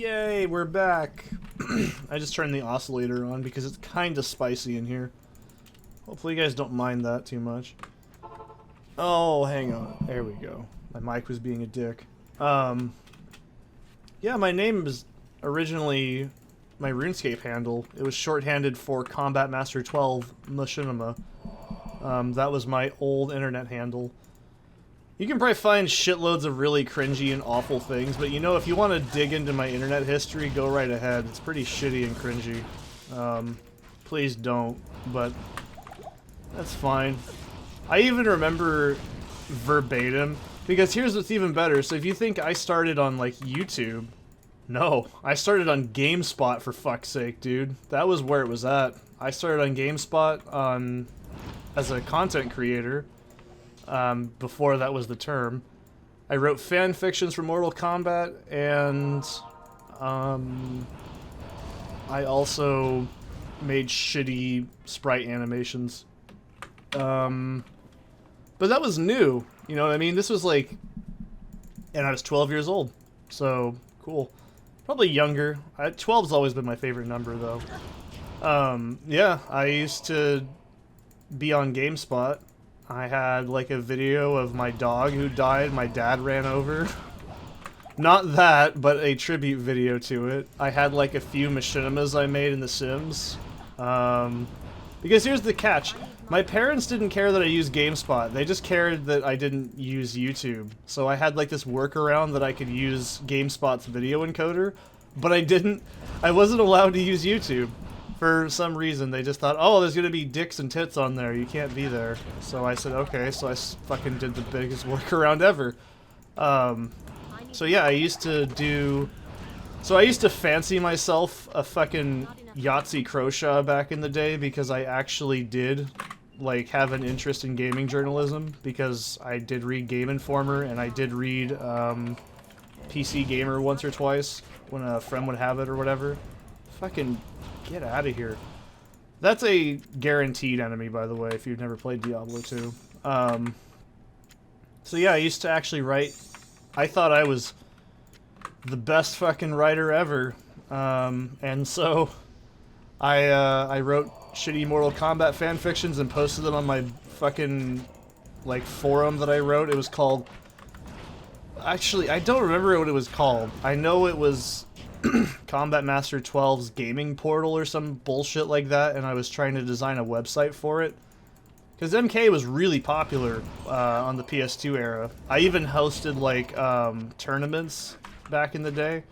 Yay, we're back. I just turned the oscillator on because it's kind of spicy in here. Hopefully you guys don't mind that too much. Oh, hang on. There we go. My mic was being a dick. Yeah, my name is originally my RuneScape handle. It was shorthanded for Combat Master 12 Machinima. That was my old internet handle. You can probably find shitloads of really cringy and awful things, but you know, if you want to dig into my internet history, go right ahead. It's pretty shitty and cringy. Please don't, but that's fine. I even remember verbatim, because here's what's even better. So if you think I started on, like, YouTube, no. I started on GameSpot, for fuck's sake, dude. That was where it was at. I started on GameSpot as a content creator. Before that was the term. I wrote fan fictions for Mortal Kombat, and I also made shitty sprite animations. But that was new, you know what I mean? This was like, and I was 12 years old, so cool. Probably younger. 12's always been my favorite number, though. Yeah, I used to be on GameSpot. I had, like, a video of my dog who died, my dad ran over. Not that, but a tribute video to it. I had, like, a few machinimas I made in The Sims. Because here's the catch. My parents didn't care that I used GameSpot. They just cared that I didn't use YouTube. So I had, like, this workaround that I could use GameSpot's video encoder, but I wasn't allowed to use YouTube. For some reason, they just thought, oh, there's gonna be dicks and tits on there, you can't be there. So I said, okay, so I fucking did the biggest workaround ever. So yeah, I used to fancy myself a fucking Yahtzee Croshaw back in the day because I actually did, like, have an interest in gaming journalism, because I did read Game Informer, and I did read, PC Gamer once or twice, when a friend would have it or whatever. Fucking get out of here. That's a guaranteed enemy, by the way, if you've never played Diablo 2. So yeah, I used to actually write. I thought I was the best fucking writer ever. And so I wrote shitty Mortal Kombat fanfictions and posted them on my fucking, like, forum that I wrote. It was called... Actually, I don't remember what it was called. I know it was Combat Master 12's gaming portal or some bullshit like that, and I was trying to design a website for it. Because MK was really popular on the PS2 era. I even hosted, like, tournaments back in the day.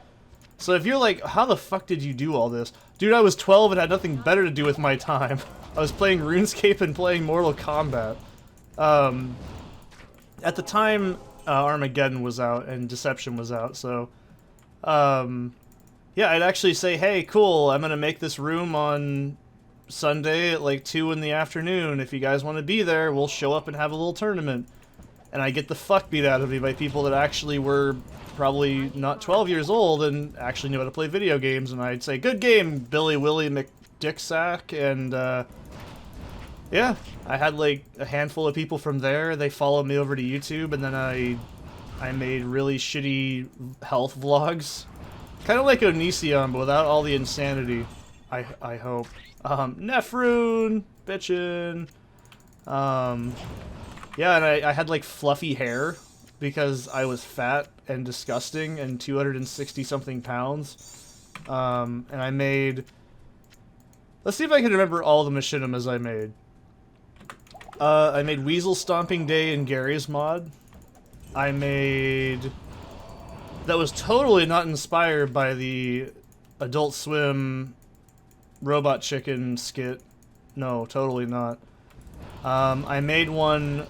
So if you're like, how the fuck did you do all this? Dude, I was 12 and had nothing better to do with my time. I was playing RuneScape and playing Mortal Kombat. At the time, Armageddon was out and Deception was out, so... yeah, I'd actually say, hey, cool, I'm gonna make this room on Sunday at like 2 in the afternoon. If you guys want to be there, we'll show up and have a little tournament. And I get the fuck beat out of me by people that actually were probably not 12 years old and actually knew how to play video games. And I'd say, good game, Billy Willie McDicksack. And, yeah, I had like a handful of people from there. They followed me over to YouTube, and then I made really shitty health vlogs. Kind of like Onision, but without all the insanity, I hope. Nefrune, bitchin'. Yeah, and I had, like, fluffy hair because I was fat and disgusting and 260-something pounds. And I made... Let's see if I can remember all the machinimas I made. I made Weasel Stomping Day in Gary's mod. I made... That was totally not inspired by the Adult Swim Robot Chicken skit. No, totally not. I made one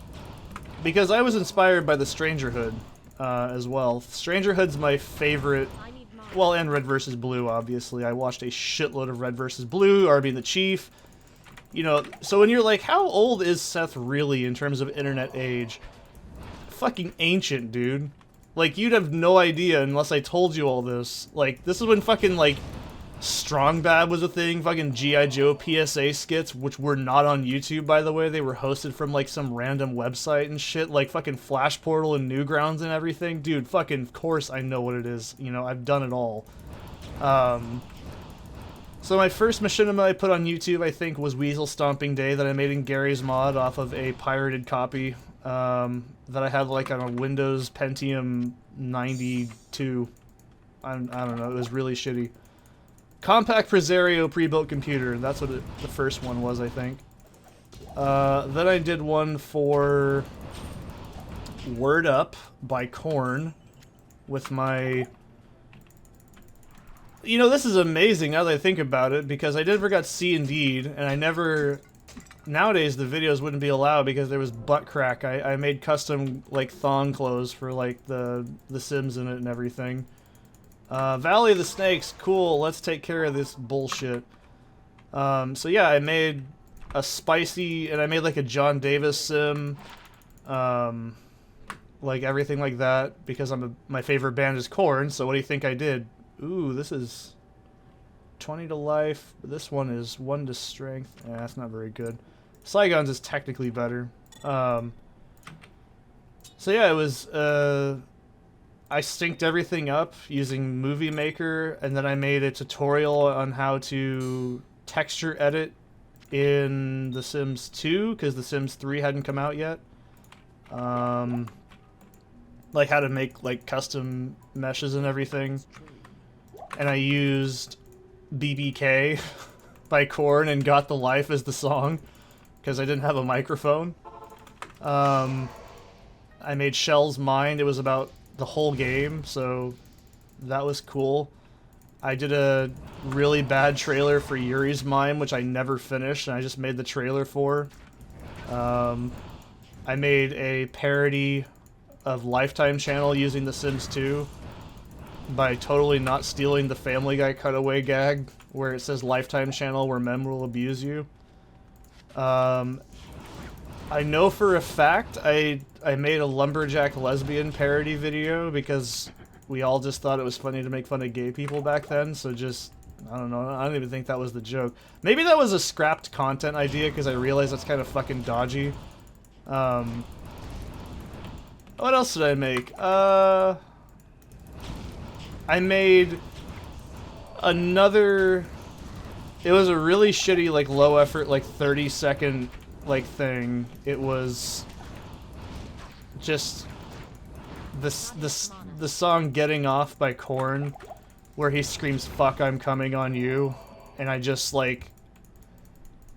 because I was inspired by the Strangerhood as well. Strangerhood's my favorite. Well, and Red vs. Blue, obviously. I watched a shitload of Red vs. Blue, Arby and the Chief. You know, so when you're like, how old is Seth really in terms of internet age? Fucking ancient, dude. Like, you'd have no idea unless I told you all this. Like, this is when fucking, like, Strong Bad was a thing, fucking G.I. Joe PSA skits, which were not on YouTube, by the way. They were hosted from, like, some random website and shit, like fucking Flash Portal and Newgrounds and everything. Dude, fucking, of course I know what it is. You know, I've done it all. So my first machinima I put on YouTube, I think, was Weasel Stomping Day that I made in Gary's mod off of a pirated copy that I had like on a Windows Pentium 92. I don't know, it was really shitty. Compact Presario pre-built computer, that's what the first one was, I think. Then I did one for Word Up by Korn with my... You know, this is amazing now that I think about it, because I never got C Indeed, and I never... Nowadays, the videos wouldn't be allowed because there was butt crack. I made custom, like, thong clothes for, like, the Sims in it and everything. Valley of the Snakes, cool, let's take care of this bullshit. So yeah, I made a spicy, and I made, like, a John Davis sim, like, everything like that, because my favorite band is Korn, so what do you think I did? Ooh, this is 20 to life. This one is 1 to strength. Yeah, that's not very good. Saigon's is technically better. So yeah, it was, I synced everything up using Movie Maker, and then I made a tutorial on how to texture edit in The Sims 2, because The Sims 3 hadn't come out yet. Like how to make, like, custom meshes and everything. And I used BBK by Korn and Got the Life as the song because I didn't have a microphone. I made Shell's Mind. It was about the whole game, so that was cool. I did a really bad trailer for Yuri's Mime, which I never finished, and I just made the trailer for. I made a parody of Lifetime Channel using The Sims 2. By totally not stealing the Family Guy cutaway gag where it says Lifetime Channel where men will abuse you. I know for a fact I made a Lumberjack lesbian parody video because we all just thought it was funny to make fun of gay people back then, so just, I don't know, I don't even think that was the joke. Maybe that was a scrapped content idea because I realized that's kind of fucking dodgy. What else did I make? I made another... It was a really shitty, like, low effort, like, 30-second, like, thing. It was just the song Getting Off by Korn, where he screams, "Fuck, I'm coming on you," and I just, like,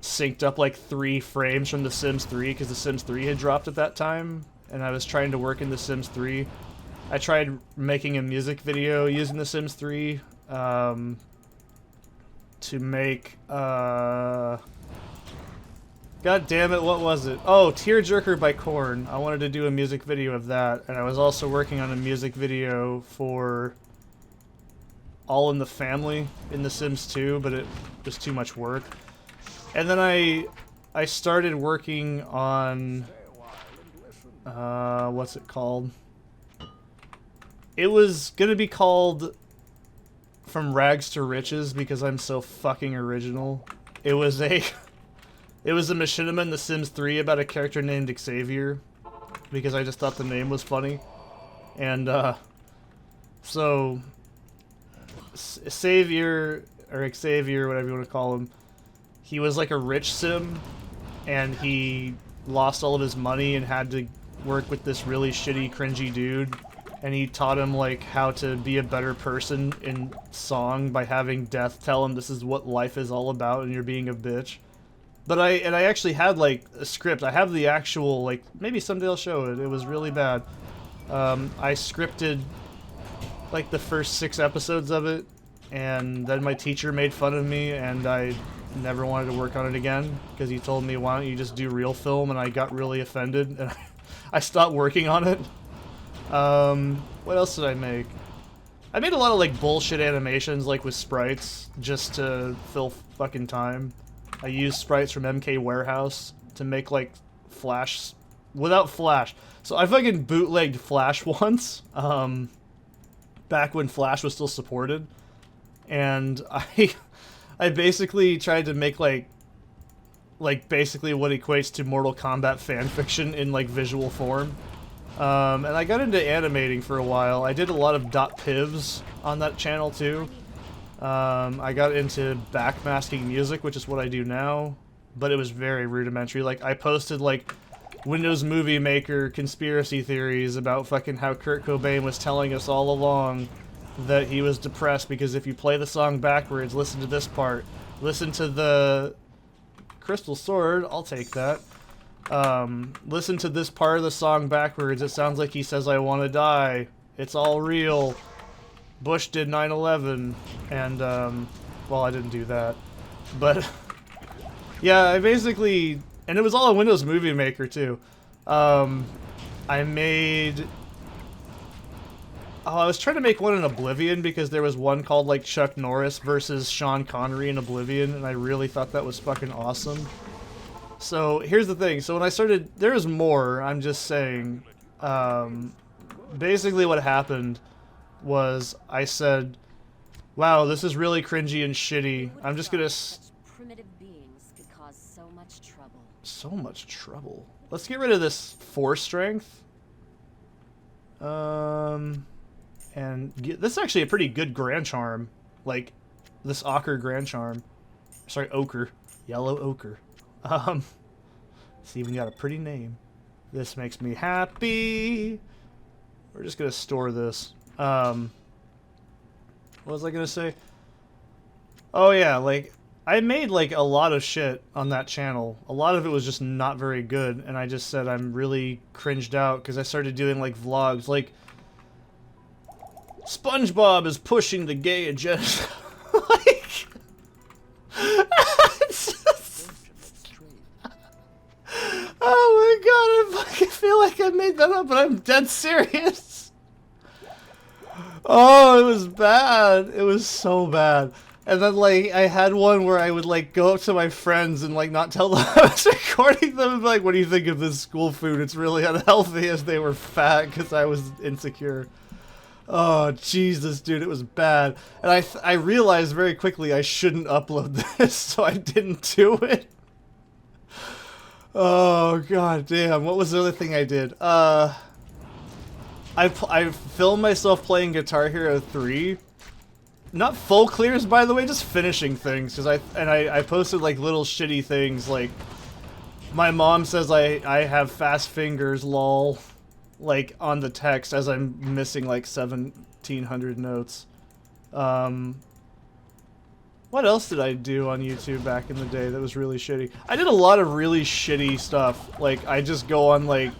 synced up, like, 3 frames from The Sims 3, because The Sims 3 had dropped at that time, and I was trying to work in The Sims 3. I tried making a music video using The Sims 3 to make, God damn it, what was it? Oh, Tearjerker by Korn. I wanted to do a music video of that, and I was also working on a music video for All in the Family in The Sims 2, but it was too much work. And then I started working on, what's it called? It was gonna be called From Rags to Riches because I'm so fucking original. It was a machinima in The Sims 3 about a character named Xavier because I just thought the name was funny. And so Xavier, whatever you want to call him, he was like a rich sim and he lost all of his money and had to work with this really shitty, cringy dude. And he taught him, like, how to be a better person in song by having Death tell him this is what life is all about and you're being a bitch. But I actually had, like, a script. I have the actual, like, maybe someday I'll show it. It was really bad. I scripted, like, the first 6 episodes of it, and then my teacher made fun of me, and I never wanted to work on it again, because he told me, why don't you just do real film, and I got really offended, and I stopped working on it. What else did I make? I made a lot of, like, bullshit animations, like, with sprites, just to fill fucking time. I used sprites from MK Warehouse to make, like, Flash... without Flash. So I fucking bootlegged Flash once, back when Flash was still supported. And I basically tried to make, like, basically what equates to Mortal Kombat fanfiction in, like, visual form. And I got into animating for a while. I did a lot of .pivs on that channel too. I got into backmasking music, which is what I do now, but it was very rudimentary. Like, I posted, like, Windows Movie Maker conspiracy theories about fucking how Kurt Cobain was telling us all along that he was depressed because if you play the song backwards, listen to this part, listen to the Crystal Sword, I'll take that. Listen to this part of the song backwards, it sounds like he says I want to die. It's all real. Bush did 9/11, and, well, I didn't do that. But, yeah, I basically, and it was all a Windows Movie Maker, too. I made, I was trying to make one in Oblivion, because there was one called, like, Chuck Norris versus Sean Connery in Oblivion, and I really thought that was fucking awesome. So, here's the thing, so when I started, there's more, I'm just saying, basically what happened was I said, wow, this is really cringy and shitty. I'm just gonna primitive beings could cause so much trouble. So much trouble. Let's get rid of this 4 strength. And this is actually a pretty good Grand Charm. Like, this Ochre Grand Charm. Sorry, Ochre. Yellow Ochre. It's even got a pretty name. This makes me happy. We're just gonna store this. What was I gonna say? Oh yeah, like, I made, like, a lot of shit on that channel. A lot of it was just not very good, and I just said I'm really cringed out because I started doing, like, vlogs, like, SpongeBob is pushing the gay agenda. Like, it's just... Oh my god, I fucking feel like I made that up, but I'm dead serious. Oh, it was bad. It was so bad. And then, like, I had one where I would, like, go up to my friends and, like, not tell them I was recording them and be like, what do you think of this school food? It's really unhealthy, as they were fat because I was insecure. Oh, Jesus, dude, it was bad. And I realized very quickly I shouldn't upload this, so I didn't do it. Oh, god damn. What was the other thing I did? I filmed myself playing Guitar Hero 3. Not full clears, by the way, just finishing things. Cause I posted, like, little shitty things, like, my mom says I have fast fingers, lol, like, on the text as I'm missing, like, 1,700 notes. What else did I do on YouTube back in the day that was really shitty? I did a lot of really shitty stuff. Like, I just go on, like,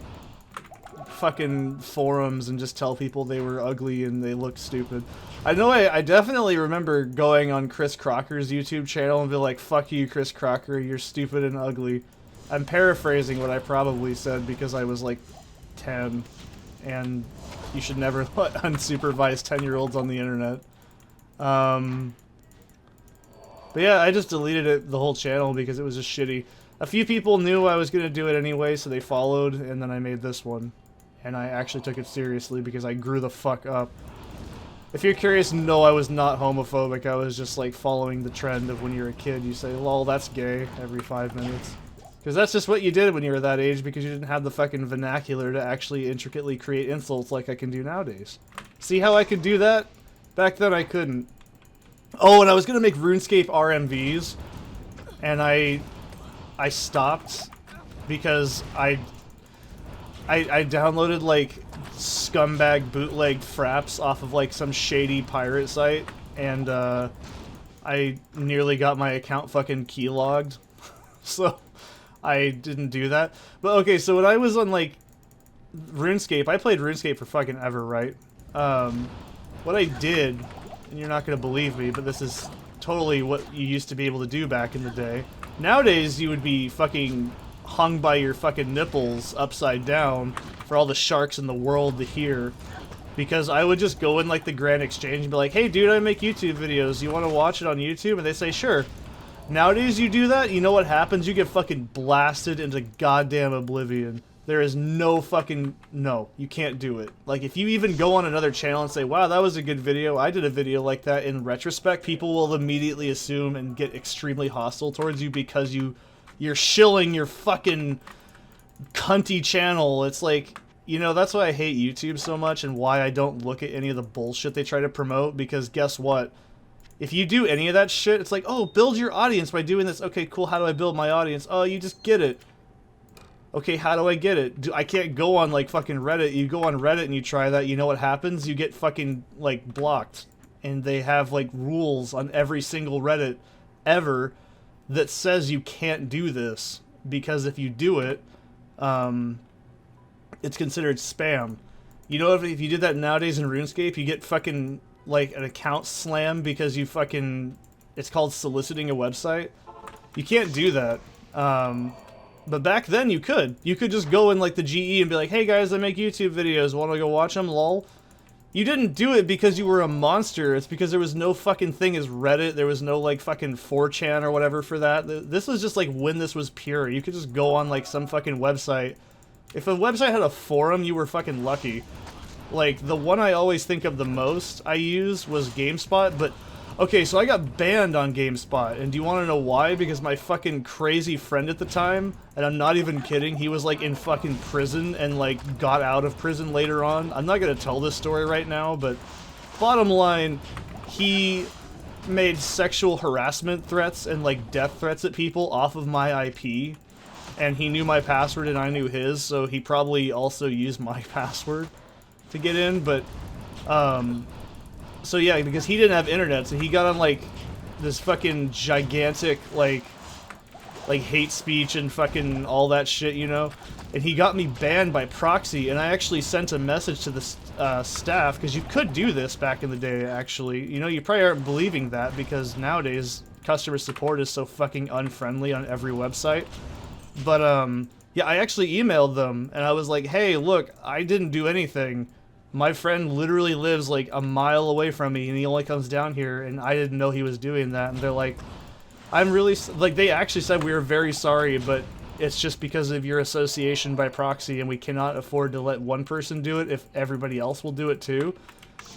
fucking forums and just tell people they were ugly and they looked stupid. I know I definitely remember going on Chris Crocker's YouTube channel and be like, fuck you, Chris Crocker, you're stupid and ugly. I'm paraphrasing what I probably said because I was like 10 and you should never let unsupervised 10-year-olds on the internet. But yeah, I just deleted it, the whole channel, because it was just shitty. A few people knew I was gonna do it anyway, so they followed, and then I made this one. And I actually took it seriously because I grew the fuck up. If you're curious, no, I was not homophobic. I was just, like, following the trend of when you're a kid, you say, lol, that's gay, every 5 minutes. Because that's just what you did when you were that age, because you didn't have the fucking vernacular to actually intricately create insults like I can do nowadays. See how I could do that? Back then I couldn't. Oh, and I was gonna make RuneScape RMVs, and I stopped because I downloaded, like, scumbag bootleg fraps off of, like, some shady pirate site, and I nearly got my account fucking keylogged. So I didn't do that. But okay, so when I was on, like, RuneScape, I played RuneScape for fucking ever, right? What I did, and you're not gonna believe me, but this is totally what you used to be able to do back in the day. Nowadays, you would be fucking hung by your fucking nipples upside down for all the sharks in the world to hear. Because I would just go in, like, the Grand Exchange and be like, hey dude, I make YouTube videos, you want to watch it on YouTube? And they say, sure. Nowadays you do that, you know what happens? You get fucking blasted into goddamn oblivion. There is no fucking... No, you can't do it. Like, if you even go on another channel and say, wow, that was a good video, I did a video like that, in retrospect, people will immediately assume and get extremely hostile towards you because you're shilling your fucking cunty channel. It's like, you know, that's why I hate YouTube so much and why I don't look at any of the bullshit they try to promote, because guess what? If you do any of that shit, it's like, oh, build your audience by doing this. Okay, cool, how do I build my audience? Oh, you just get it. Okay, how do I get it? I can't go on, like, fucking Reddit. You go on Reddit and you try that, you know what happens? You get fucking, like, blocked. And they have, like, rules on every single Reddit ever that says you can't do this. Because if you do it, it's considered spam. You know, if you did that nowadays in RuneScape, you get fucking, like, an account slam because you fucking... It's called soliciting a website. You can't do that. But back then you could. You could just go in, like, the GE and be like, hey guys, I make YouTube videos, wanna go watch them, lol? You didn't do it because you were a monster. It's because there was no fucking thing as Reddit. There was no, like, fucking 4chan or whatever for that. This was just, like, when this was pure. You could just go on, like, some fucking website. If a website had a forum, you were fucking lucky. Like, the one I always think of the most I used was GameSpot, but... Okay, so I got banned on GameSpot, and do you want to know why? Because my fucking crazy friend at the time, and I'm not even kidding, he was, like, in fucking prison and, like, got out of prison later on. I'm not gonna tell this story right now, but bottom line, he made sexual harassment threats and, like, death threats at people off of my IP, and he knew my password and I knew his, so he probably also used my password to get in, but, so yeah, because he didn't have internet, so he got on, like, this fucking gigantic, like hate speech and fucking all that shit, you know? And he got me banned by proxy, and I actually sent a message to the staff, because you could do this back in the day, actually. You know, you probably aren't believing that, because nowadays, customer support is so fucking unfriendly on every website. But, yeah, I actually emailed them, and I was like, hey, look, I didn't do anything. My friend literally lives, like, a mile away from me, and he only comes down here, and I didn't know he was doing that. And they're like, I'm really... Like, they actually said we were very sorry, but it's just because of your association by proxy, and we cannot afford to let one person do it if everybody else will do it, too.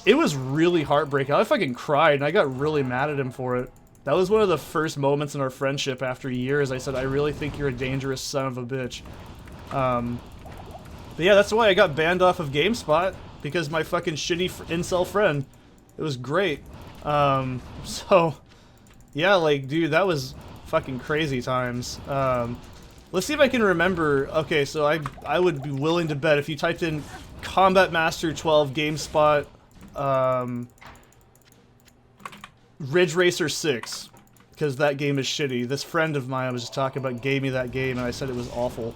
It was really heartbreaking. I fucking cried, and I got really mad at him for it. That was one of the first moments in our friendship after years. I said, I really think you're a dangerous son of a bitch. But yeah, that's why I got banned off of GameSpot. Because my fucking shitty incel friend. It was great. So, yeah, like, dude, that was fucking crazy times. Let's see if I can remember. Okay, so I would be willing to bet if you typed in Combat Master 12 GameSpot, Ridge Racer 6, because that game is shitty. This friend of mine I was just talking about gave me that game, and I said it was awful.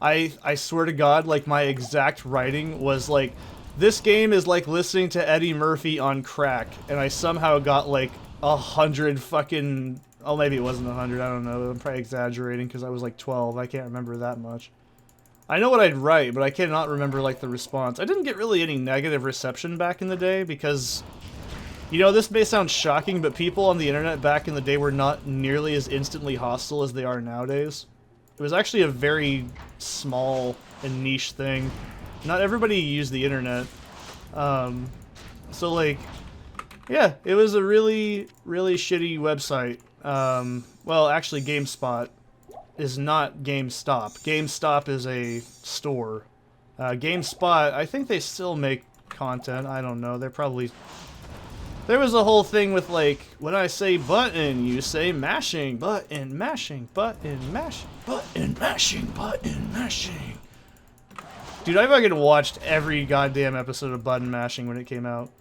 I swear to God, like, my exact writing was like, this game is like listening to Eddie Murphy on crack, and I somehow got like 100 fucking... Oh, maybe it wasn't 100, I don't know. I'm probably exaggerating because I was like 12. I can't remember that much. I know what I'd write, but I cannot remember, like, the response. I didn't get really any negative reception back in the day because... You know, this may sound shocking, but people on the internet back in the day were not nearly as instantly hostile as they are nowadays. It was actually a very small and niche thing. Not everybody used the internet. So, like, yeah, it was a really, really shitty website. Well, actually, GameSpot is not GameStop. GameStop is a store. GameSpot, I think they still make content. I don't know. They're probably... There was a whole thing with, like, when I say button, you say mashing, button, mashing, button, mashing, button, mashing, button, mashing. Dude, I fucking watched every goddamn episode of Button Mashing when it came out.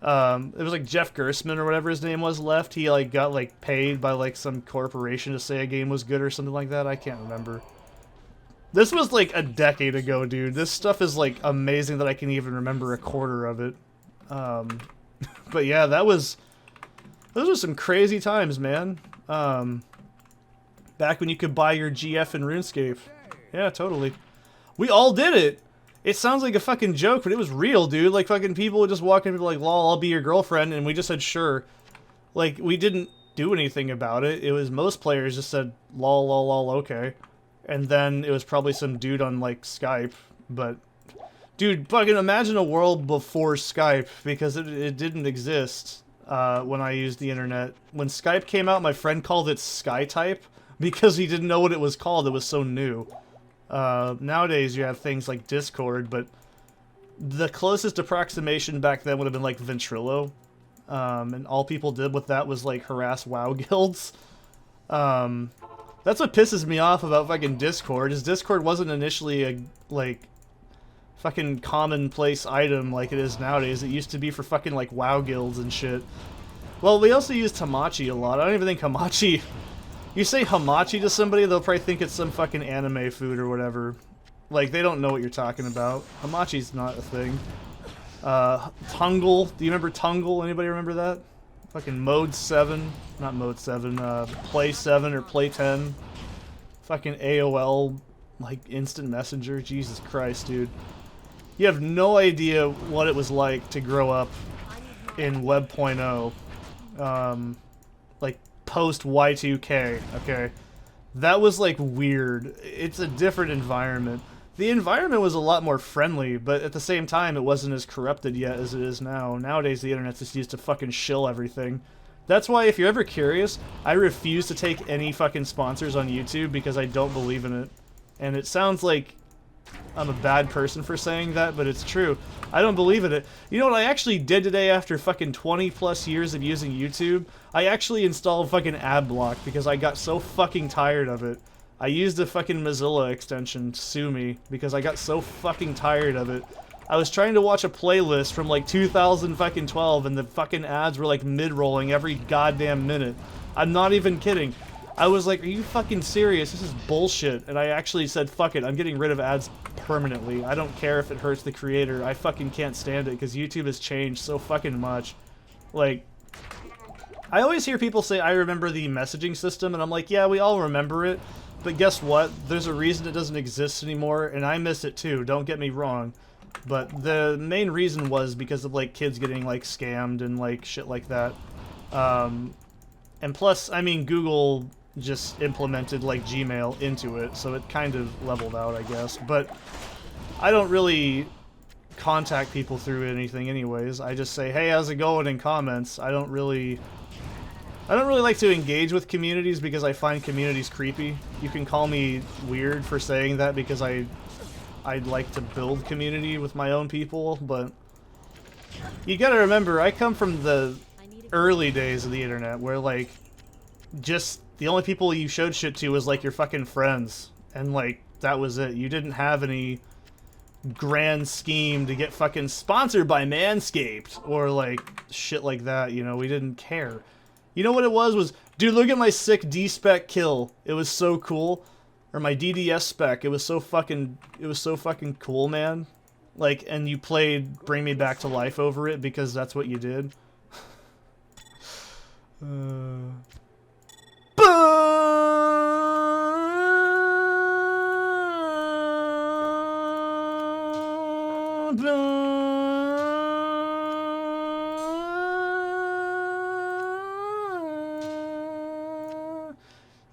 It was like Jeff Gerstmann or whatever his name was left. He, like, got, like, paid by, like, some corporation to say a game was good or something like that. I can't remember. This was, like, a decade ago, dude. This stuff is, like, amazing that I can even remember a quarter of it. But yeah, those were some crazy times, man. Back when you could buy your GF in RuneScape. Yeah, totally. We all did it! It sounds like a fucking joke, but it was real, dude. Like, fucking people would just walk in and be like, lol, I'll be your girlfriend, and we just said, sure. Like, we didn't do anything about it. It was, most players just said, lol, lol, lol, okay. And then it was probably some dude on, like, Skype, but... Dude, fucking imagine a world before Skype, because it didn't exist when I used the internet. When Skype came out, my friend called it SkyType, because he didn't know what it was called. It was so new. Nowadays, you have things like Discord, but the closest approximation back then would have been like Ventrilo. and all people did with that was like harass WoW guilds. That's what pisses me off about fucking Discord, is Discord wasn't initially a, like, fucking commonplace item like it is nowadays. It used to be for fucking, like, WoW guilds and shit. Well, we also use Hamachi a lot. I don't even think Hamachi... You say Hamachi to somebody, they'll probably think it's some fucking anime food or whatever. Like, they don't know what you're talking about. Hamachi's not a thing. Tungle. Do you remember Tungle? Anybody remember that? Fucking Mode 7. Not Mode 7. Play 7 or Play 10. Fucking AOL, like, instant messenger. Jesus Christ, dude. You have no idea what it was like to grow up in Web.0. Like, post Y2K, okay? That was, like, weird. It's a different environment. The environment was a lot more friendly, but at the same time, it wasn't as corrupted yet as it is now. Nowadays, the internet's just used to fucking shill everything. That's why, if you're ever curious, I refuse to take any fucking sponsors on YouTube because I don't believe in it. And it sounds like I'm a bad person for saying that, but it's true. I don't believe in it. You know what I actually did today after fucking 20 plus years of using YouTube? I actually installed fucking AdBlock because I got so fucking tired of it. I used a fucking Mozilla extension, sue me, because I got so fucking tired of it. I was trying to watch a playlist from like 2012 and the fucking ads were like mid-rolling every goddamn minute. I'm not even kidding. I was like, are you fucking serious? This is bullshit. And I actually said, fuck it, I'm getting rid of ads permanently. I don't care if it hurts the creator. I fucking can't stand it because YouTube has changed so fucking much. Like, I always hear people say, I remember the messaging system, and I'm like, yeah, we all remember it. But guess what? There's a reason it doesn't exist anymore, and I miss it too, don't get me wrong. But the main reason was because of, like, kids getting, like, scammed and, like, shit like that. And plus, I mean, Google just implemented, like, Gmail into it, so it kind of leveled out, I guess. But I don't really contact people through anything anyways. I just say, hey, how's it going in comments. I don't really like to engage with communities because I find communities creepy. You can call me weird for saying that because I'd like to build community with my own people, but you gotta remember, I come from the early days of the internet where, like, just the only people you showed shit to was, like, your fucking friends, and, like, that was it. You didn't have any grand scheme to get fucking sponsored by Manscaped or, like, shit like that, you know? We didn't care. You know what it was, dude, look at my sick D-spec kill. It was so cool. Or my DDS spec. It was so fucking cool, man. Like, and you played Bring Me Back to Life over it because that's what you did.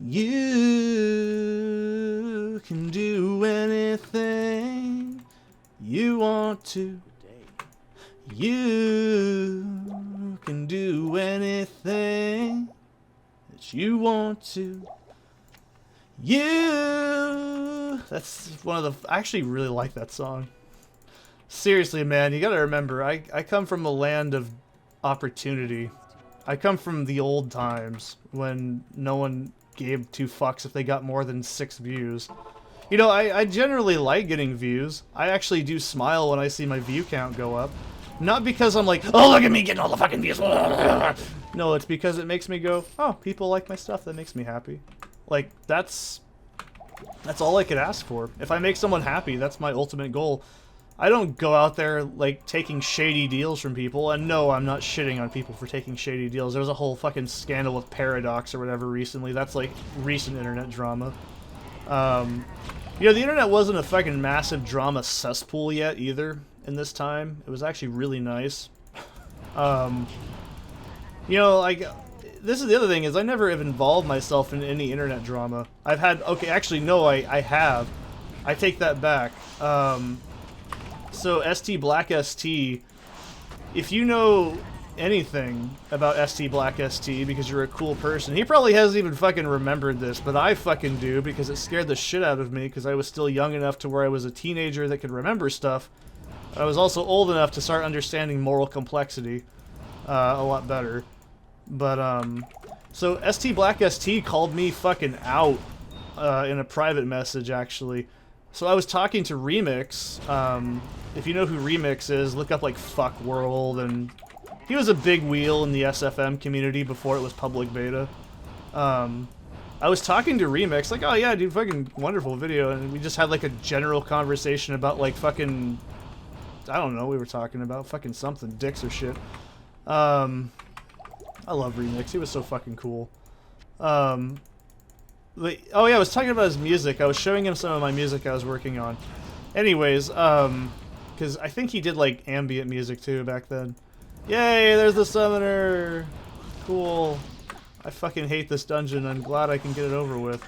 You can do anything you want to. You can do anything that you want to. That's one of the... I actually really like that song. Seriously, man, you gotta remember, I come from a land of opportunity. I come from the old times when no one gave two fucks if they got more than 6 views. You know, I generally like getting views. I actually do smile when I see my view count go up. Not because I'm like, oh, look at me getting all the fucking views. No, it's because it makes me go, oh, people like my stuff. That makes me happy. Like, that's all I could ask for. If I make someone happy, that's my ultimate goal. I don't go out there, like, taking shady deals from people, and no, I'm not shitting on people for taking shady deals. There was a whole fucking scandal with Paradox or whatever recently. That's, like, recent internet drama. You know, the internet wasn't a fucking massive drama cesspool yet, either, in this time. It was actually really nice. You know, like, this is the other thing, is I never have involved myself in any internet drama. I've had, okay, actually, no, I have. I take that back. So, ST Black ST, if you know anything about ST Black ST because you're a cool person, he probably hasn't even fucking remembered this, but I fucking do because it scared the shit out of me because I was still young enough to where I was a teenager that could remember stuff. I was also old enough to start understanding moral complexity. a lot better. But, so ST Black ST called me fucking out in a private message, actually. So I was talking to Remix. If you know who Remix is, look up, like, Fuck World, and he was a big wheel in the SFM community before it was public beta. I was talking to Remix, like, oh yeah, dude, fucking wonderful video, and we just had, like, a general conversation about, like, fucking, I don't know, we were talking about fucking something, dicks or shit. I love Remix, he was so fucking cool. Oh yeah, I was talking about his music, I was showing him some of my music I was working on. Anyways, because I think he did, like, ambient music too back then. Yay, there's the summoner! Cool. I fucking hate this dungeon. I'm glad I can get it over with.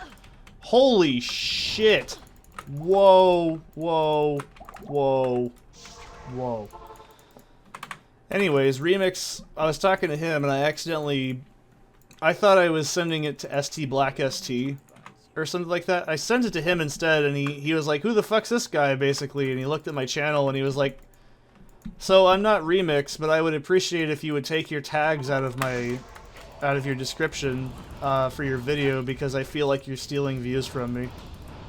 Holy shit! Whoa, whoa, whoa, whoa. Anyways, Remix, I was talking to him and I thought I was sending it to ST Black ST or something like that. I sent it to him instead and he was like, who the fuck's this guy, basically? And he looked at my channel and he was like, so I'm not Remix, but I would appreciate if you would take your tags out of your description for your video because I feel like you're stealing views from me.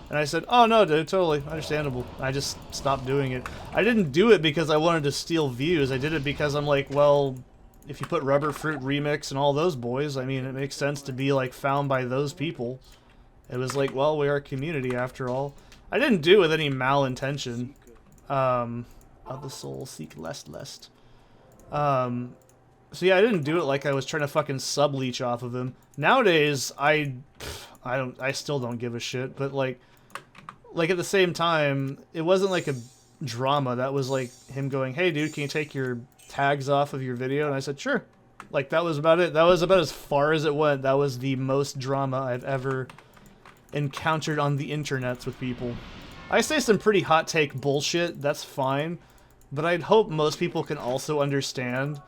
And I said, oh no dude, totally understandable. I just stopped doing it. I didn't do it because I wanted to steal views. I did it because I'm like, well, if you put Rubber Fruit Remix and all those boys, I mean, it makes sense to be like found by those people. It was like, well, we are a community after all. I didn't do it with any malintention. Of the soul, seek lest. So yeah, I didn't do it like I was trying to fucking sub-leech off of him. Nowadays, I still don't give a shit, but like at the same time, it wasn't like a drama. That was like him going, hey dude, can you take your tags off of your video? And I said, sure. Like, that was about it. That was about as far as it went. That was the most drama I've ever encountered on the internets with people. I say some pretty hot take bullshit, that's fine, but I'd hope most people can also understand.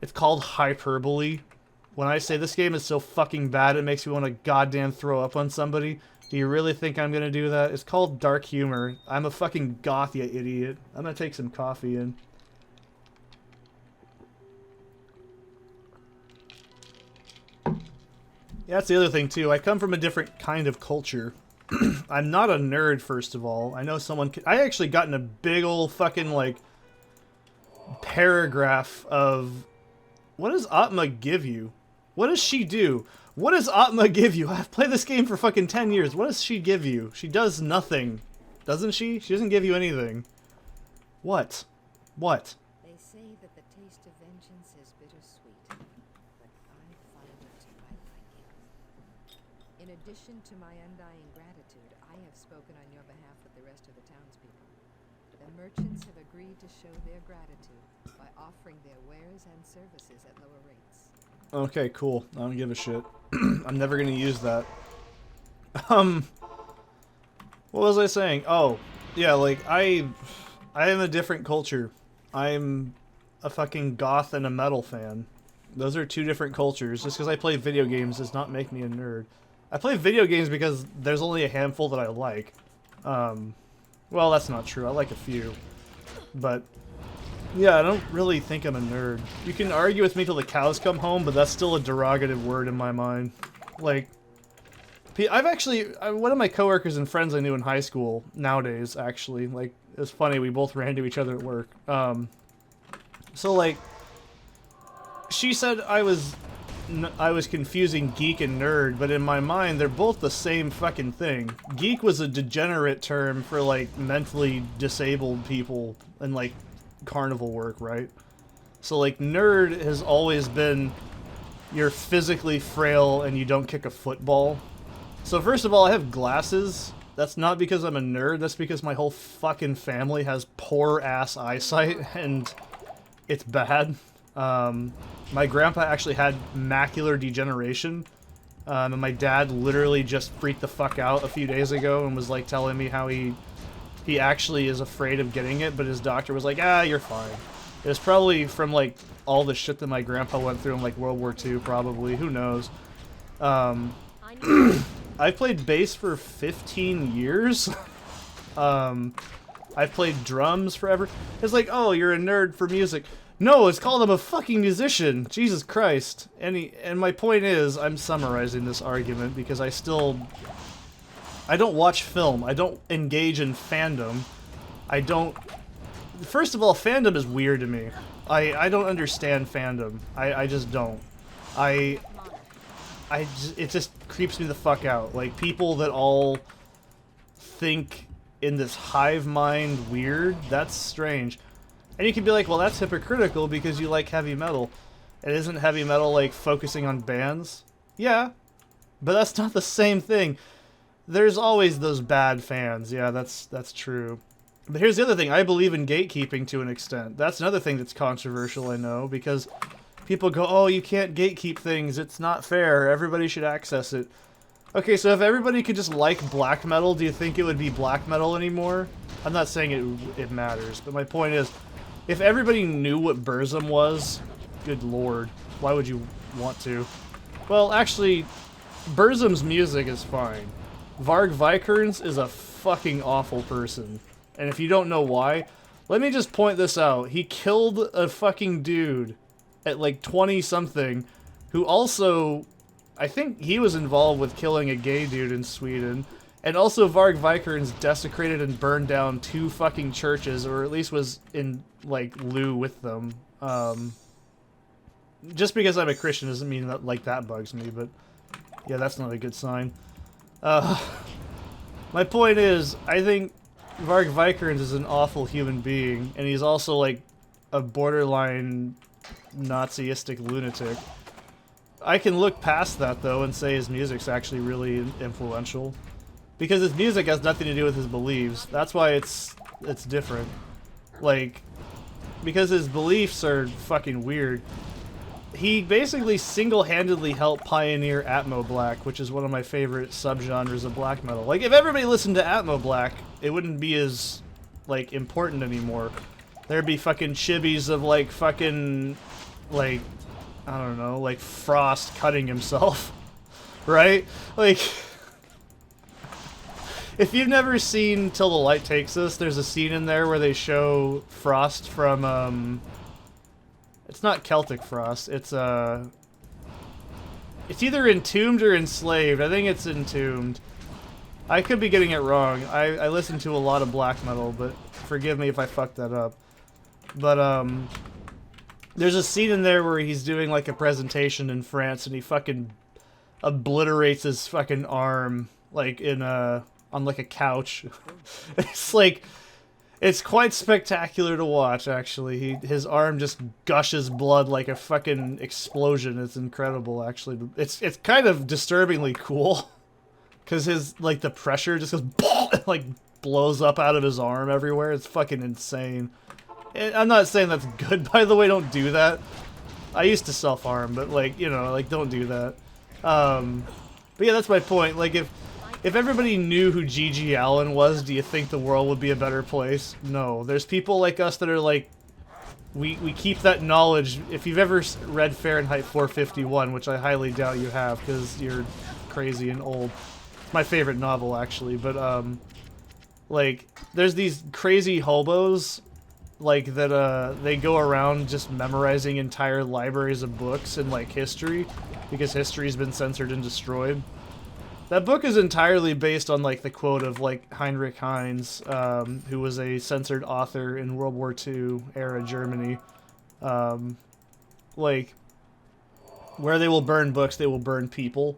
It's called hyperbole. When I say this game is so fucking bad it makes me want to goddamn throw up on somebody, do you really think I'm gonna do that? It's called dark humor. I'm a fucking goth, you idiot. I'm gonna take some coffee in. Yeah, that's the other thing too. I come from a different kind of culture. I'm not a nerd, first of all. I know someone could, I actually got in a big old fucking, like, paragraph of, what does Atma give you? What does she do? What does Atma give you? I've played this game for fucking 10 years. What does she give you? She does nothing. Doesn't she? She doesn't give you anything. What? What? They say that the taste of vengeance is bittersweet, but I find it to my liking. In addition to my undying gratitude, I have spoken on your behalf with the rest of the townspeople. The merchants have agreed to show their gratitude by offering their wares and services at lower rates. Okay, cool. I don't give a shit. I'm never gonna use that. What was I saying? Oh, yeah, like, I am a different culture. I'm a fucking goth and a metal fan. Those are two different cultures. Just because I play video games does not make me a nerd. I play video games because there's only a handful that I like. Well, that's not true. I like a few. But, yeah, I don't really think I'm a nerd. You can argue with me till the cows come home, but that's still a derogative word in my mind. Like, I've actually, one of my coworkers and friends I knew in high school, nowadays, actually, like, it's funny, we both ran into each other at work. So, like, she said I was confusing geek and nerd, but in my mind, they're both the same fucking thing. Geek was a degenerate term for, like, mentally disabled people and, like, carnival work, right? So, like, nerd has always been you're physically frail and you don't kick a football. So, first of all, I have glasses. That's not because I'm a nerd, that's because my whole fucking family has poor-ass eyesight, and it's bad. My grandpa actually had macular degeneration, and my dad literally just freaked the fuck out a few days ago and was like telling me how he actually is afraid of getting it, but his doctor was like, ah, you're fine. It was probably from like all the shit that my grandpa went through in like World War II, probably, who knows. I played bass for 15 years. I've played drums forever. It's like, oh, you're a nerd for music. No, it's called I'm a fucking musician. Jesus Christ. And my point is, I'm summarizing this argument because I don't watch film. I don't engage in fandom. I don't... First of all, fandom is weird to me. I don't understand fandom. I just don't. It just creeps me the fuck out. Like, people that all think in this hive mind weird, that's strange. And you can be like, well, that's hypocritical because you like heavy metal. And isn't heavy metal, like, focusing on bands? Yeah, but that's not the same thing. There's always those bad fans. Yeah, that's true. But here's the other thing. I believe in gatekeeping to an extent. That's another thing that's controversial, I know, because people go, oh, you can't gatekeep things. It's not fair. Everybody should access it. Okay, so if everybody could just like black metal, do you think it would be black metal anymore? I'm not saying it matters, but my point is, if everybody knew what Burzum was, good lord, why would you want to? Well, actually, Burzum's music is fine. Varg Vikernes is a fucking awful person. And if you don't know why, let me just point this out. He killed a fucking dude at like 20-something who also, I think he was involved with killing a gay dude in Sweden. And also Varg Vikernes desecrated and burned down 2 fucking churches, or at least was in, like, lieu with them. Just because I'm a Christian doesn't mean that, like, that bugs me, but yeah, that's not a good sign. My point is, I think Varg Vikernes is an awful human being, and he's also, like, a borderline Naziistic lunatic. I can look past that, though, and say his music's actually really influential. Because his music has nothing to do with his beliefs. That's why it's different. Like, because his beliefs are fucking weird. He basically single-handedly helped pioneer Atmo Black, which is one of my favorite subgenres of black metal. Like, if everybody listened to Atmo Black, it wouldn't be as, like, important anymore. There'd be fucking chibis of, like, fucking, like, I don't know, like Frost cutting himself. Right? Like... If you've never seen Till the Light Takes Us, there's a scene in there where they show Frost from, it's not Celtic Frost, it's either Entombed or Enslaved. I think it's Entombed. I could be getting it wrong. I listen to a lot of black metal, but forgive me if I fucked that up. But, there's a scene in there where he's doing, like, a presentation in France, and he fucking obliterates his fucking arm, like, on like a couch. It's like, it's quite spectacular to watch, actually. His arm just gushes blood like a fucking explosion. It's incredible, actually. It's kind of disturbingly cool. Because his, like, the pressure just goes, and, like, blows up out of his arm everywhere. It's fucking insane. And I'm not saying that's good, by the way, don't do that. I used to self-harm, but, like, you know, like, don't do that. But yeah, that's my point. Like, if everybody knew who G.G. Allen was, do you think the world would be a better place? No. There's people like us that are like, we keep that knowledge. If you've ever read Fahrenheit 451, which I highly doubt you have, because you're crazy and old. My favorite novel, actually. But, like, there's these crazy hobos, like, that, they go around just memorizing entire libraries of books and, like, history, because history's been censored and destroyed. That book is entirely based on, like, the quote of, like, Heinrich Heinz, who was a censored author in World War II era Germany. Like, where they will burn books, they will burn people.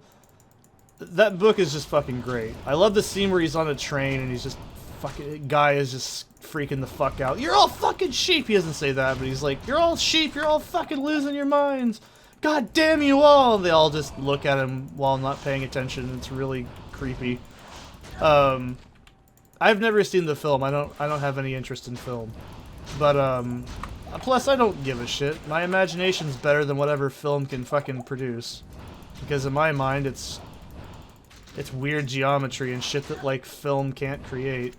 That book is just fucking great. I love the scene where he's on a train and he's just fucking... Guy is just freaking the fuck out. You're all fucking sheep! He doesn't say that, but he's like, you're all sheep, you're all fucking losing your minds! God damn you all! They all just look at him while not paying attention. It's really creepy. I've never seen the film. I don't have any interest in film. But plus I don't give a shit. My imagination's better than whatever film can fucking produce. Because in my mind it's weird geometry and shit that, like, film can't create.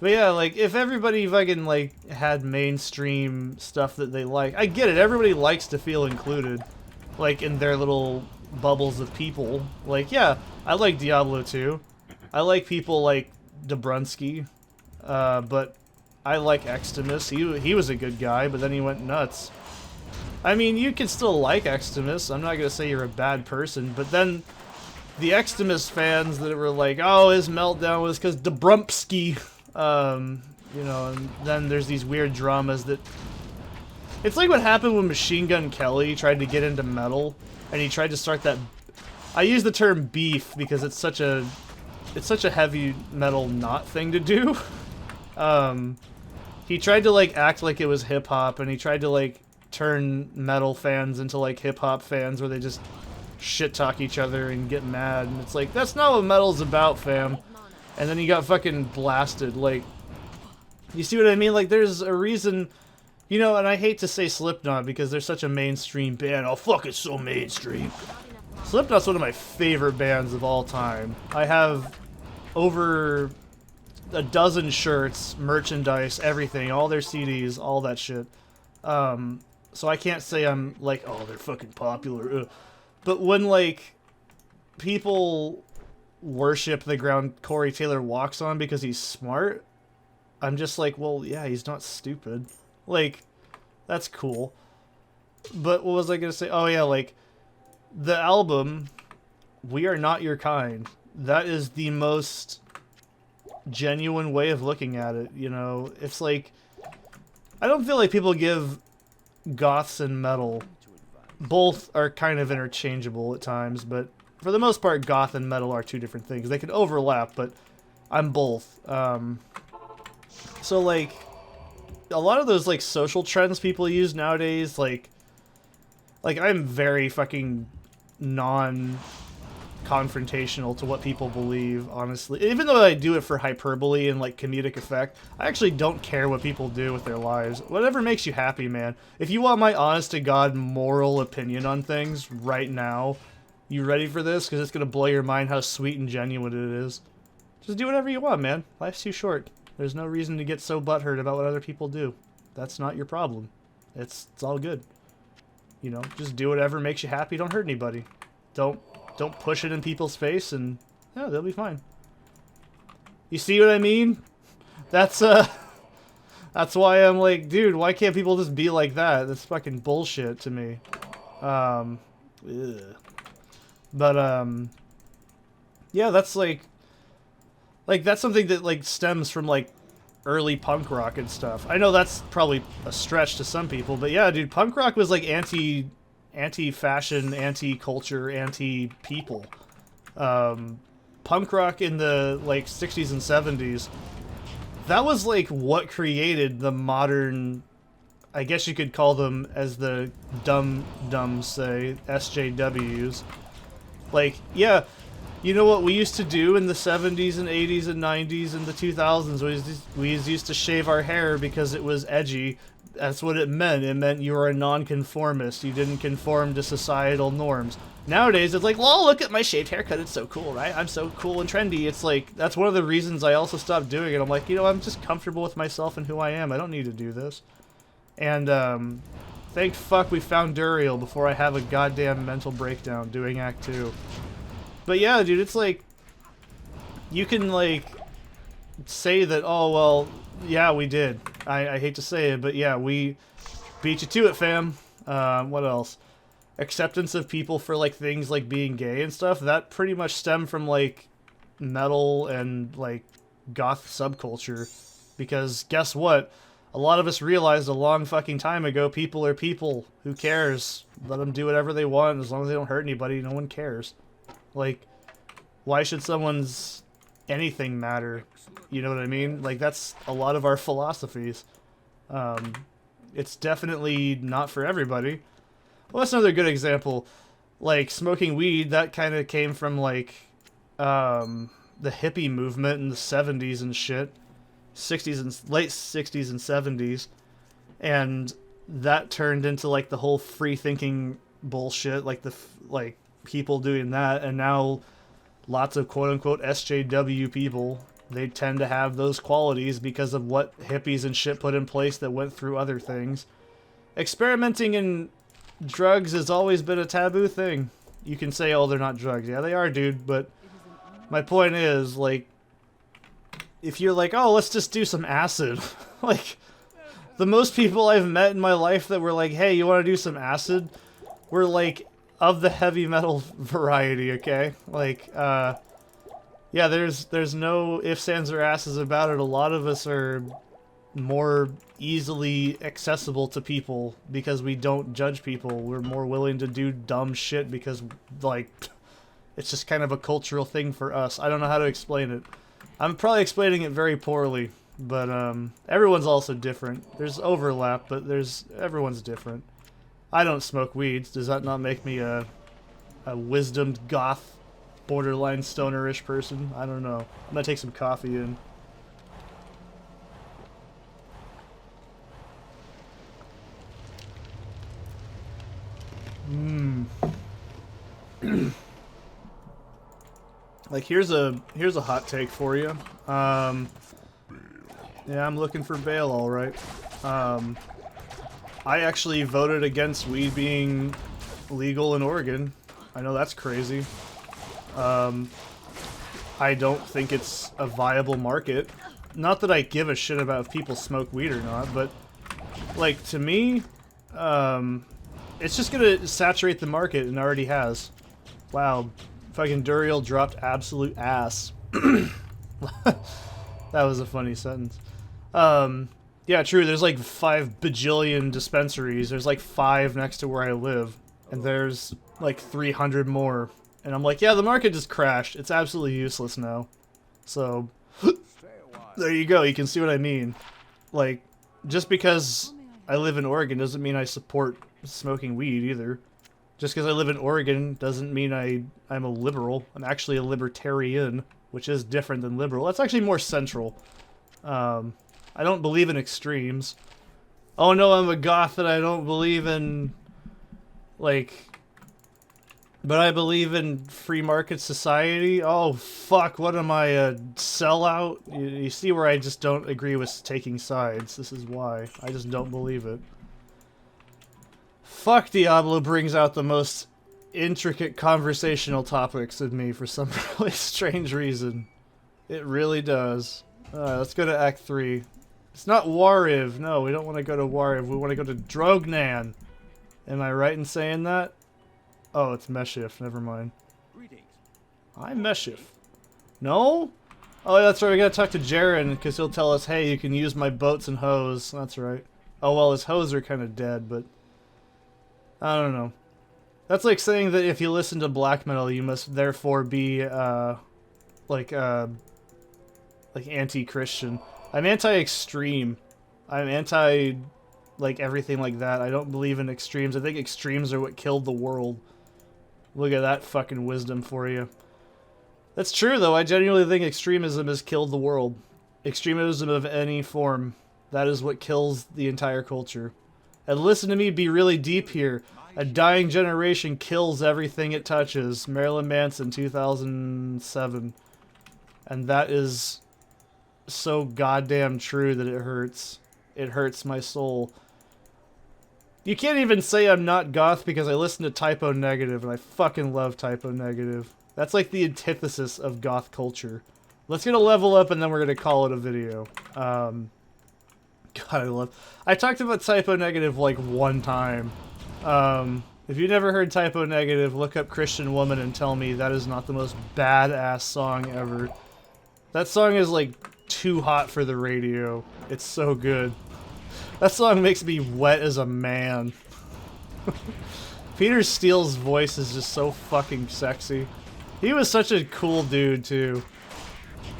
But yeah, like, if everybody fucking, like, had mainstream stuff that they like... I get it, everybody likes to feel included. Like, in their little bubbles of people. Like, yeah, I like Diablo 2. I like people like Dobrunsky. But I like Extimus. He was a good guy, but then he went nuts. I mean, you can still like Extimus. I'm not gonna say you're a bad person, but then the Extimus fans that were like, oh, his meltdown was because Dobrumpski, you know, and then there's these weird dramas that... It's like what happened when Machine Gun Kelly tried to get into metal, and he tried to start that... I use the term beef because it's such a heavy metal not thing to do. He tried to, like, act like it was hip-hop, and he tried to, like, turn metal fans into, like, hip-hop fans where they just shit-talk each other and get mad, and it's like, that's not what metal's about, fam. And then he got fucking blasted, like... You see what I mean? Like, there's a reason... You know, and I hate to say Slipknot because they're such a mainstream band. Oh, fuck, it's so mainstream. Slipknot's one of my favorite bands of all time. I have over a dozen shirts, merchandise, everything, all their CDs, all that shit. So I can't say I'm like, oh, they're fucking popular. But when, like, people worship the ground Corey Taylor walks on because he's smart, I'm just like, well, yeah, he's not stupid. Like, that's cool. But what was I gonna say? Oh, yeah, like, the album, We Are Not Your Kind, that is the most genuine way of looking at it, you know? It's like, I don't feel like people give goths and metal, both are kind of interchangeable at times, but for the most part, goth and metal are two different things. They can overlap, but I'm both. So, like, a lot of those, like, social trends people use nowadays, like I'm very fucking non-confrontational to what people believe, honestly. Even though I do it for hyperbole and, like, comedic effect, I actually don't care what people do with their lives. Whatever makes you happy, man. If you want my honest-to-God moral opinion on things right now, you ready for this? Because it's going to blow your mind how sweet and genuine it is. Just do whatever you want, man. Life's too short. There's no reason to get so butthurt about what other people do. That's not your problem. It's all good. You know, just do whatever makes you happy. Don't hurt anybody. Don't push it in people's face, and yeah, they'll be fine. You see what I mean? That's why I'm like, dude, why can't people just be like that? That's fucking bullshit to me. Ugh. But yeah, that's like that's something that, like, stems from, like, early punk rock and stuff. I know that's probably a stretch to some people, but yeah, dude, punk rock was, like, anti-fashion, anti-culture, anti-people. Punk rock in the, like, 60s and 70s, that was, like, what created the modern, I guess you could call them, as the dumb-dumbs say, SJWs. Like, yeah, you know what we used to do in the 70s and 80s and 90s and the 2000s? We used to shave our hair because it was edgy. That's what it meant. It meant you were a nonconformist. You didn't conform to societal norms. Nowadays, it's like, well, look at my shaved haircut. It's so cool, right? I'm so cool and trendy. It's like, that's one of the reasons I also stopped doing it. I'm like, you know, I'm just comfortable with myself and who I am. I don't need to do this. And, thank fuck we found Duriel before I have a goddamn mental breakdown doing Act 2. But yeah, dude, it's like, you can, like, say that, oh, well, yeah, we did. I hate to say it, but yeah, we beat you to it, fam. What else? Acceptance of people for, like, things like being gay and stuff, that pretty much stemmed from, like, metal and, like, goth subculture. Because guess what? A lot of us realized a long fucking time ago, people are people. Who cares? Let them do whatever they want, as long as they don't hurt anybody, no one cares. Like, why should someone's anything matter? You know what I mean? Like, that's a lot of our philosophies. It's definitely not for everybody. Well, that's another good example. Like, smoking weed, that kind of came from, like, the hippie movement in the 70s and shit. 60s and late 60s and 70s. And that turned into, like, the whole free-thinking bullshit, like, people doing that, and now lots of quote-unquote SJW people, they tend to have those qualities because of what hippies and shit put in place that went through other things. Experimenting in drugs has always been a taboo thing. You can say, oh, they're not drugs. Yeah, they are, dude, but my point is, like, if you're like, oh, let's just do some acid, Like, the most people I've met in my life that were like, hey, you want to do some acid? Were like, of the heavy metal variety, okay? Like, yeah, there's no ifs, ands, or asses about it. A lot of us are more easily accessible to people because we don't judge people. We're more willing to do dumb shit because, like, it's just kind of a cultural thing for us. I don't know how to explain it. I'm probably explaining it very poorly, but everyone's also different. There's overlap, but everyone's different. I don't smoke weeds. Does that not make me a wisdomed goth, borderline stoner-ish person? I don't know. I'm gonna take some coffee in. Like, here's a hot take for you. Yeah, I'm looking for bail, all right. I actually voted against weed being legal in Oregon. I know that's crazy. I don't think it's a viable market. Not that I give a shit about if people smoke weed or not, but, like, to me, it's just gonna saturate the market, and already has. Wow, fucking Duriel dropped absolute ass. That was a funny sentence. Yeah, true, there's like 5 bajillion dispensaries. There's like 5 next to where I live, and there's like 300 more. And I'm like, yeah, the market just crashed. It's absolutely useless now. So, there you go, you can see what I mean. Like, just because I live in Oregon doesn't mean I support smoking weed either. Just because I live in Oregon doesn't mean I'm a liberal. I'm actually a libertarian, which is different than liberal. That's actually more central. I don't believe in extremes. Oh no, I'm a goth and I don't believe in, like, but I believe in free market society? Oh fuck, what am I, a sellout? You see where I just don't agree with taking sides. This is why. I just don't believe it. Fuck, Diablo brings out the most intricate conversational topics in me for some really strange reason. It really does. Let's go to Act 3. It's not Wariv. No, we don't want to go to Wariv. We want to go to Drognan. Am I right in saying that? Oh, it's Meshif. Never mind. I'm Meshif. No? Oh, that's right. We gotta talk to Jaren, because he'll tell us, hey, you can use my boats and hoes. That's right. Oh, well, his hoes are kind of dead, but I don't know. That's like saying that if you listen to black metal, you must therefore be, like anti-Christian. I'm anti-extreme. I'm anti, like, everything like that. I don't believe in extremes. I think extremes are what killed the world. Look at that fucking wisdom for you. That's true, though. I genuinely think extremism has killed the world. Extremism of any form. That is what kills the entire culture. And listen to me be really deep here. A dying generation kills everything it touches. Marilyn Manson, 2007. And that is so goddamn true that it hurts. It hurts my soul. You can't even say I'm not goth because I listen to Typo Negative, and I fucking love Typo Negative. That's like the antithesis of goth culture. Let's get a level up and then we're gonna call it a video. God, I talked about Typo Negative like one time. If you've never heard Typo Negative, look up Christian Woman and tell me that is not the most badass song ever. That song is like too hot for the radio. It's so good. That song makes me wet as a man. Peter Steele's voice is just so fucking sexy. He was such a cool dude too.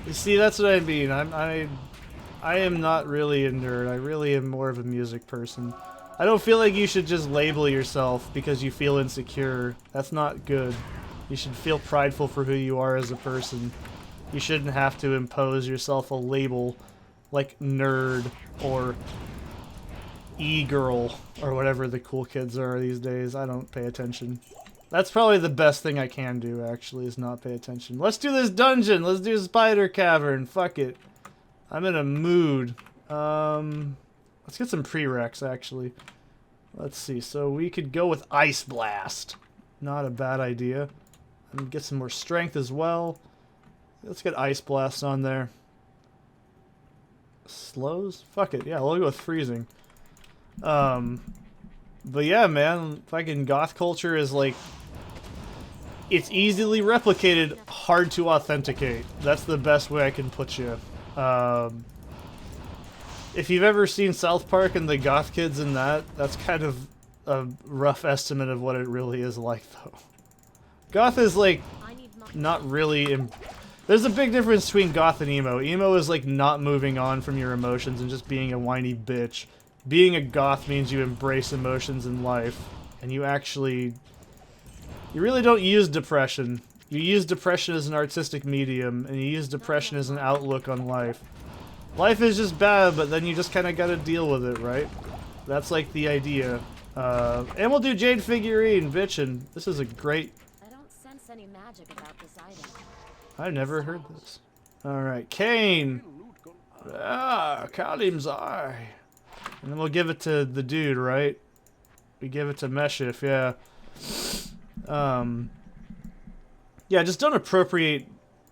You see, that's what I mean. I am not really a nerd. I really am more of a music person. I don't feel like you should just label yourself because you feel insecure. That's not good. You should feel prideful for who you are as a person. You shouldn't have to impose yourself a label like nerd or e-girl or whatever the cool kids are these days. I don't pay attention. That's probably the best thing I can do, actually, is not pay attention. Let's do this dungeon! Let's do Spider Cavern! Fuck it. I'm in a mood. Let's get some prereqs, actually. Let's see, so we could go with Ice Blast. Not a bad idea. And get some more strength as well. Let's get Ice Blast on there. Slows? Fuck it. Yeah, we'll go with freezing. But yeah, man, fucking goth culture is like, it's easily replicated, hard to authenticate. That's the best way I can put you. If you've ever seen South Park and the goth kids in that, that's kind of a rough estimate of what it really is like, though. Goth is like, not really... There's a big difference between goth and emo. Emo is like not moving on from your emotions and just being a whiny bitch. Being a goth means you embrace emotions in life, and you actually... You really don't use depression. You use depression as an artistic medium, and you use depression as an outlook on life. Life is just bad, but then you just kind of gotta deal with it, right? That's like the idea. And we'll do Jade Figurine, bitchin'. This is a great... I don't sense any magic about this item. I've never heard this. Alright, Kane! Ah, Kalim's eye. And then we'll give it to the dude, right? We give it to Meshif, yeah. Yeah, just don't appropriate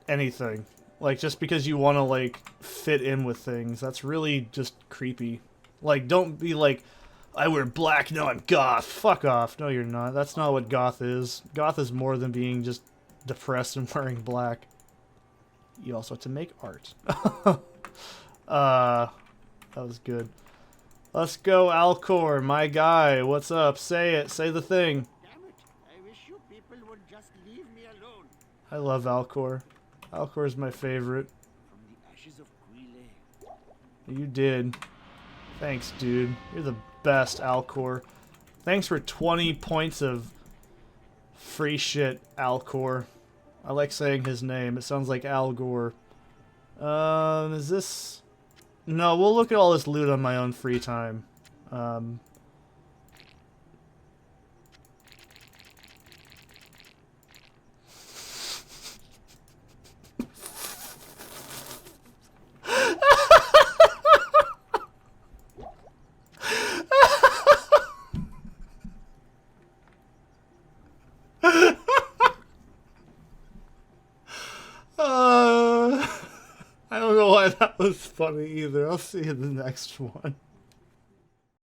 anything. Like, just because you want to, like, fit in with things. That's really just creepy. Like, don't be like, I wear black, now I'm goth. Fuck off. No, you're not. That's not what goth is. Goth is more than being just depressed and wearing black. You also have to make art. That was good. Let's go, Alcor, my guy. What's up? Say it. Say the thing. Damn it. I wish you people would just leave me alone. I love Alcor. Alcor is my favorite. From the ashes of Quile. You did. Thanks, dude. You're the best, Alcor. Thanks for 20 points of free shit, Alcor. I like saying his name. It sounds like Al Gore. Is this... No, we'll look at all this loot on my own free time. I don't know why that was funny either. I'll see you in the next one.